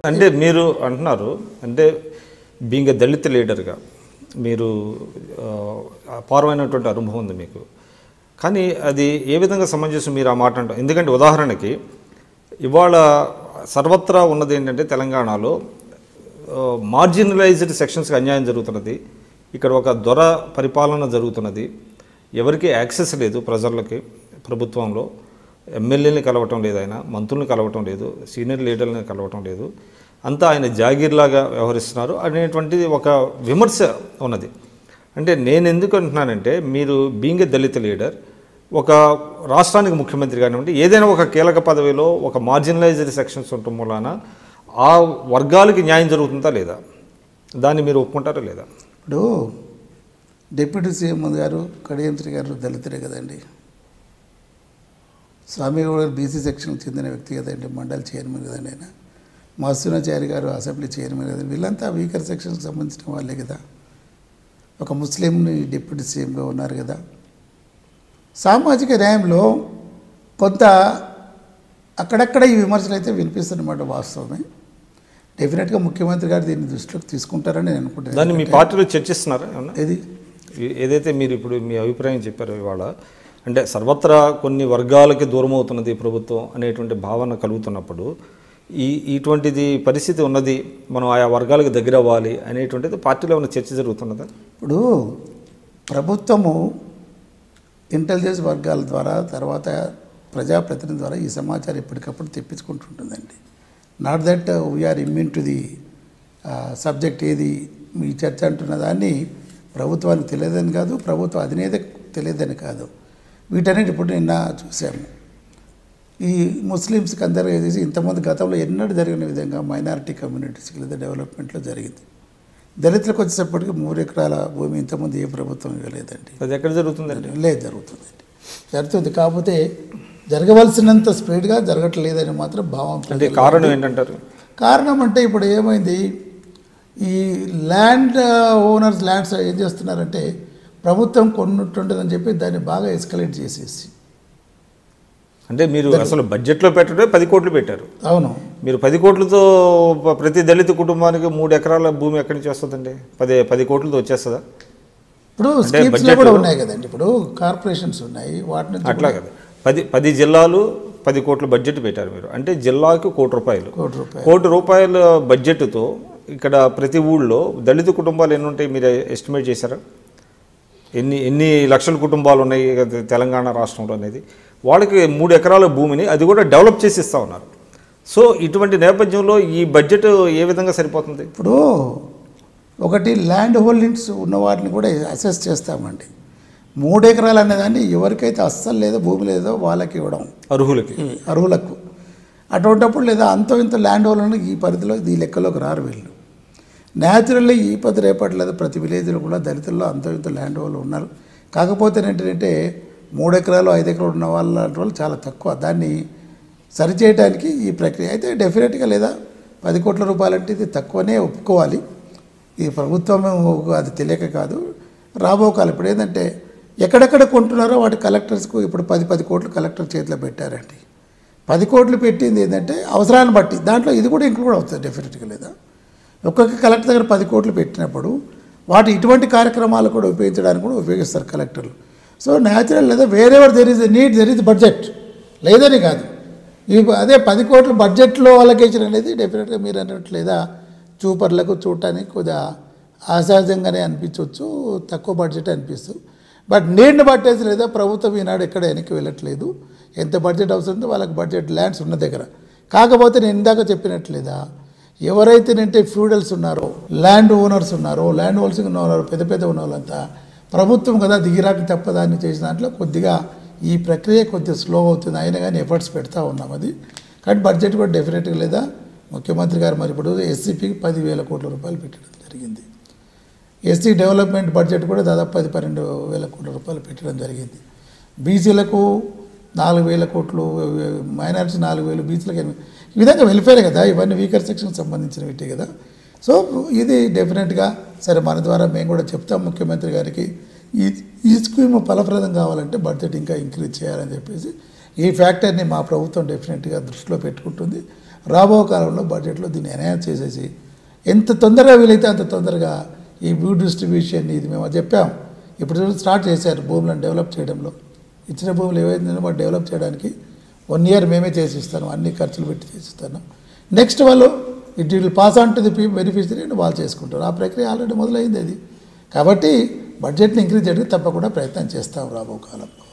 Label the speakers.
Speaker 1: అంటే మీరు అంటున్నారు అంటే బీయింగ్ ఎ దళిత లీడర్గా మీరు అపారమైనటువంటి అనుభవం ఉంది మీకు. కానీ అది ఏ విధంగా సమంజసం మీరు ఆ మాట అంటారు? ఎందుకంటే ఉదాహరణకి ఇవాళ సర్వత్రా ఉన్నది ఏంటంటే తెలంగాణలో మార్జినలైజ్డ్ సెక్షన్స్కి అన్యాయం జరుగుతున్నది. ఇక్కడ ఒక దొర పరిపాలన జరుగుతున్నది. ఎవరికి యాక్సెస్ లేదు ప్రజలకి. ప్రభుత్వంలో ఎమ్మెల్యేని కలవటం లేదు, ఆయన మంత్రులను కలవటం లేదు, సీనియర్ లీడర్ని కలవటం లేదు, అంతా ఆయన జాగీర్లాగా వ్యవహరిస్తున్నారు అనేటువంటిది ఒక విమర్శ ఉన్నది. అంటే నేను ఎందుకు అంటున్నానంటే మీరు బీయింగ్ ఎ దళిత లీడర్ ఒక రాష్ట్రానికి ముఖ్యమంత్రి కానివ్వండి, ఏదైనా ఒక కీలక పదవిలో ఒక మార్జినలైజ్డ్ సెక్షన్స్ ఉండటం వలన ఆ వర్గాలకి న్యాయం జరుగుతుందా లేదా, దాన్ని మీరు ఒప్పుకుంటారా లేదా?
Speaker 2: ఇప్పుడు డిప్యూటీ సీఎం గారు కడియంత్రి గారు దళితులే కదండి. స్వామిగౌడ్ గారు బీసీ సెక్షన్కి చెందిన వ్యక్తి కదండి, మండలి చైర్మన్ కదండి. ఆయన మహసూనాచారి గారు అసెంబ్లీ చైర్మన్ కదండి. వీళ్ళంతా వీకర్ సెక్షన్కి సంబంధించిన వాళ్ళే కదా. ఒక ముస్లింని డిప్యూటీ సీఎంగా ఉన్నారు కదా. సామాజిక న్యాయంలో కొంత అక్కడక్కడ ఈ విమర్శలు అయితే వినిపిస్తున్నమాట, వాస్తవమే. డెఫినెట్గా ముఖ్యమంత్రి గారు దీన్ని దృష్టిలోకి తీసుకుంటారని నేను అనుకుంటున్నాను.
Speaker 1: దాన్ని మీ పార్టీలో చర్చిస్తున్నారా ఏమన్నా?
Speaker 2: ఇది
Speaker 1: ఏదైతే మీరు ఇప్పుడు మీ అభిప్రాయం చెప్పారు ఇవాళ, అంటే సర్వత్రా కొన్ని వర్గాలకి దూరం అవుతున్నది ప్రభుత్వం అనేటువంటి భావన కలుగుతున్నప్పుడు ఇటువంటిది పరిస్థితి ఉన్నది, మనం ఆయా వర్గాలకు దగ్గర అవ్వాలి అనేటువంటిది పార్టీలో ఉన్న చర్చ జరుగుతున్నదా?
Speaker 2: ఇప్పుడు ప్రభుత్వము ఇంటెలిజెన్స్ వర్గాల ద్వారా, తర్వాత ప్రజాప్రతినిధి ద్వారా ఈ సమాచారం ఎప్పటికప్పుడు తెప్పించుకుంటుంటుందండి. Not that we are immune to the subject. ఏది మీ చర్చ అంటున్న దాన్ని ప్రభుత్వానికి తెలియదని కాదు, ప్రభుత్వ అధినేత తెలియదని కాదు. వీటన్నిటి ఇప్పుడు నిన్న చూసాము. ఈ ముస్లిమ్స్కి అందరికీ చేసి ఇంతమంది గతంలో ఎన్నడూ జరిగిన విధంగా మైనారిటీ కమ్యూనిటీస్కి లేదా డెవలప్మెంట్లో జరిగింది. దళితులకు వచ్చేటప్పటికి 3 ఎకరాల భూమి ఇంతమంది ఏ ప్రభుత్వం ఇవ్వలేదండి.
Speaker 1: అది ఎక్కడ జరుగుతుందండి?
Speaker 2: లేదు, జరుగుతుంది. కాకపోతే జరగవలసినంత స్పీడ్గా జరగట్లేదని మాత్రం భావం.
Speaker 1: అంటే కారణం ఏంటంటారు?
Speaker 2: కారణం అంటే ఇప్పుడు ఏమైంది, ఈ ల్యాండ్ ఓనర్స్ ల్యాండ్స్ ఏం చేస్తున్నారంటే ప్రభుత్వం కొన్నట్టుంటుందని చెప్పి దాన్ని బాగా ఎస్కలేట్ చేసేసి,
Speaker 1: అంటే మీరు అసలు బడ్జెట్లో పెట్టడం 10 కోట్లు పెట్టారు.
Speaker 2: అవును,
Speaker 1: మీరు 10 కోట్లతో ప్రతి దళిత కుటుంబానికి 3 ఎకరాల భూమి ఎక్కడి నుంచి వస్తుందండి? 10 కోట్లతో వచ్చేస్తుందా?
Speaker 2: ఇప్పుడు స్కీమ్స్లో కూడా ఉన్నాయి కదండి. ఇప్పుడు కార్పొరేషన్స్ ఉన్నాయి, వాటిని
Speaker 1: అట్లా కదా. 10 జిల్లాలు 10 కోట్ల బడ్జెట్ పెట్టారు మీరు. అంటే జిల్లాకు కోటి రూపాయల బడ్జెట్తో ఇక్కడ ప్రతి ఊళ్ళో దళిత కుటుంబాలు ఎన్ని ఉంటాయి మీరు ఎస్టిమేట్ చేశారా? ఎన్ని లక్షల కుటుంబాలు ఉన్నాయి తెలంగాణ రాష్ట్రంలో అనేది? వాళ్ళకి 3 ఎకరాల భూమిని అది కూడా డెవలప్ చేసి ఇస్తూ ఉన్నారు. సో ఇటువంటి నేపథ్యంలో ఈ బడ్జెట్ ఏ విధంగా సరిపోతుంది?
Speaker 2: ఇప్పుడు ఒకటి ల్యాండ్ హోల్డింగ్స్ ఉన్న వాటిని కూడా అసెస్ చేస్తామండి. 3 ఎకరాలు అనేదాన్ని ఎవరికైతే అస్సలు లేదో భూమి లేదో వాళ్ళకి ఇవ్వడం, అర్హులకు. అటువంటిప్పుడు లేదా అంతో ఇంత ల్యాండ్ హోల్డర్లు ఈ పరిధిలో ఈ లెక్కలోకి రారు వీళ్ళు. న్యాచురల్లీ ఈ పది రేపటి లేదా ప్రతి విలేజ్లో కూడా దళితుల్లో అంతో ఇంత ల్యాండ్ హోల్డర్ ఉన్నారు. కాకపోతే ఏంటంటే 3 ఎకరాలు 5 ఎకరాలు ఉన్న వాళ్ళు చాలా తక్కువ. దాన్ని సరిచేయడానికి ఈ ప్రక్రియ అయితే డెఫినెట్గా లేదా 10 కోట్ల రూపాయలు అంటే ఇది తక్కువనే ఒప్పుకోవాలి. ఈ ప్రభుత్వం అది తెలియక కాదు, రాబోకాలి. ఇప్పుడు ఏంటంటే ఎక్కడెక్కడ కొంటున్నారో వాటి కలెక్టర్స్కు ఇప్పుడు 10 కోట్లు కలెక్టర్ చేతిలో పెట్టారండి. 10 కోట్లు పెట్టింది ఏంటంటే అవసరాన్ని బట్టి, దాంట్లో ఇది కూడా ఇంక్లూడ్ అవుతుంది డెఫినెట్గా. లేదా ఒక్కొక్క కలెక్టర్ దగ్గర 10 కోట్లు పెట్టినప్పుడు వాటి ఇటువంటి కార్యక్రమాలు కూడా ఉపయోగించడానికి కూడా ఉపయోగిస్తారు కలెక్టర్లు. సో న్యాచురల్ లేదా wherever there is need there is budget లేదని కాదు. అదే 10 కోట్ల బడ్జెట్లో అలొకేషన్ అనేది డెఫినెట్గా మీరు అన్నట్టు లేదా చూపర్లకు చూడటానికి కొద్దిగా అసహజంగానే అనిపించవచ్చు, తక్కువ బడ్జెట్ అనిపిస్తుంది. బట్ నీడ్ని బట్టేసి లేదా ప్రభుత్వం ఈనాడు ఎక్కడ వెనక్కి వెళ్ళట్లేదు. ఎంత బడ్జెట్ అవసరం వాళ్ళకి బడ్జెట్ ల్యాండ్స్ ఉన్న దగ్గర. కాకపోతే నేను ఇందాక చెప్పినట్లేదా ఎవరైతే అంటే ఫ్యూడల్స్ ఉన్నారో, ల్యాండ్ ఓనర్స్ ఉన్నారో, ల్యాండ్ హోల్సింగ్ ఉన్నారో, పెద్ద ఉన్న వాళ్ళంతా ప్రభుత్వం కదా దిగిరాక తప్పదాన్ని చేసిన దాంట్లో కొద్దిగా ఈ ప్రక్రియ కొద్దిగా స్లో అవుతుంది. అయినా కానీ ఎఫర్ట్స్ పెడతా ఉన్నాం. అది కానీ బడ్జెట్ కూడా డెఫినెట్గా లేదా ముఖ్యమంత్రి గారు మరి ఇప్పుడు ఎస్సీపీకి 10,000 కోట్ల రూపాయలు పెట్టడం జరిగింది. ఎస్సీ డెవలప్మెంట్ బడ్జెట్ కూడా దాదాపు 12,000 కోట్ల రూపాయలు పెట్టడం జరిగింది. బీసీలకు 4,000 కోట్లు, మైనారిటీ 4,000, బీసీలకు 8,000. ఈ విధంగా వెల్ఫేర్ కదా, ఇవన్నీ వీకర్ సెక్షన్కి సంబంధించినవి కదా. సో ఇది డెఫినెట్గా సరే మన ద్వారా మేము కూడా చెప్తాం ముఖ్యమంత్రి గారికి. ఈ స్కీమ్ ఫలప్రదం కావాలంటే బడ్జెట్ ఇంకా ఇంక్రీజ్ చేయాలని చెప్పేసి ఈ ఫ్యాక్టర్ని మా ప్రభుత్వం డెఫినెట్గా దృష్టిలో పెట్టుకుంటుంది. రాబో కాలంలో బడ్జెట్లో దీన్ని ఎన్హాన్స్ చేసేసి ఎంత తొందరగా వీలైతే అంత తొందరగా ఈ భూ డిస్ట్రిబ్యూషన్ ఇది మేము చెప్పాం. ఇప్పుడు స్టార్ట్ చేశారు భూములను డెవలప్ చేయడంలో. ఇచ్చిన భూములు ఏవైతుందో వాటి డెవలప్ చేయడానికి 1 year మేమే చేసిస్తాను, అన్ని ఖర్చులు పెట్టి చేసిస్తాను. నెక్స్ట్ వాళ్ళు it will pass on to the beneficiary and వాళ్ళు చేసుకుంటారు. ఆ ప్రక్రియ ఆల్రెడీ మొదలైంది అది. కాబట్టి బడ్జెట్ని ఇంక్రీజ్ చేయడానికి తప్పకుండా ప్రయత్నం చేస్తాం రాబో కాలంలో.